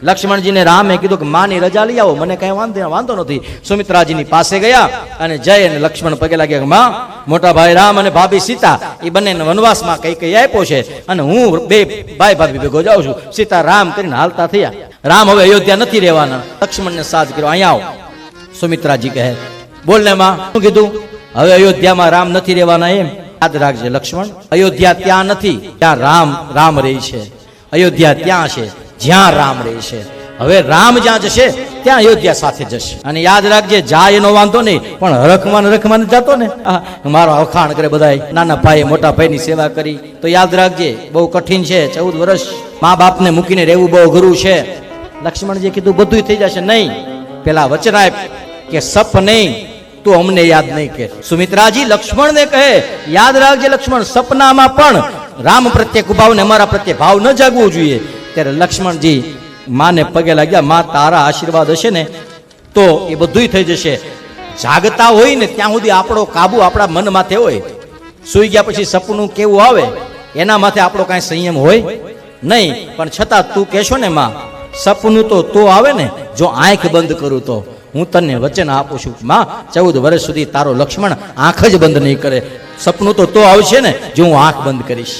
લક્ષ્મણજીને રામે કીધું કે માની રજા લઈ આવો, મને કઈ વાંધો નથી. સુમિત્રાજીની પાસે ગયા અને જય અને લક્ષ્મણ પગે લાગ્યા કે માં, મોટા ભાઈ રામ અને ભાભી સીતા એ બંને વનવાસમાં કઈ કઈ આપ્યો છે અને હું બે ભાઈ ભાભી ભેગો જાઉં છું. સીતા રામ કરીને હાલતા થયા. રામ હવે અયોધ્યા નથી રહેવાના. લક્ષ્મણને સાથ કર્યો, અહીંયા આવો. સુમિત્રાજી કહે, બોલ ને માં, શું કીધું? હવે અયોધ્યામાં રામ નથી રહેવાના એમ? યાદ રાખજે લક્ષ્મણ, અયોધ્યા ત્યાં નથી, ત્યાં રામ રહે છે. અયોધ્યા ત્યાં છે જ્યાં રામ રહે છે. હવે રામ જ્યાં જશે ત્યાં અયોધ્યા સાથે જશે. અને યાદ રાખજે, જાય એનો વાંધો નહીં, પણ રખમાન જતો ને, મારો વખાણ કરે બધાય. નાના ભાઈ મોટા ભાઈની સેવા કરી તો યાદ રાખજે બહુ કઠિન છે. 14 વર્ષ મા બાપને મૂકીને રહેવું બહુ અઘરું છે. લક્ષ્મણજીએ કીધું બધું થઈ જશે. નહીં, પેલા વચન આપ કે સપ નહીં તું અમને યાદ નહીં કર. સુમિત્રાજી લક્ષ્મણને કહે, યાદ રાખજે લક્ષ્મણ, સપનામાં પણ રામ પ્રત્યે કુભાવ ને અમારા પ્રત્યે ભાવ ન જાગવું જોઈએ. ત્યારે લક્ષ્મણજી માને પગે લાગ્યા, માં તારા આશીર્વાદ હશે ને તો એ બધુંય થઈ જશે. જાગતા હોય ને ત્યાં સુધી આપણો કાબુ આપણા મન માથે હોય. સુઈ ગયા પછી સપનું કેવું આવે એના માથે આપણો કાંઈ સંયમ હોય નહીં. પણ છતાં તું કહેશો ને માં, સપનું તો આવે ને જો આંખ બંધ કરું તો. હું તને વચન આપું છું માં, 14 વર્ષ સુધી તારો લક્ષ્મણ આંખ જ બંધ નહીં કરે. સપનું તો આવશે ને જો હું આંખ બંધ કરીશ.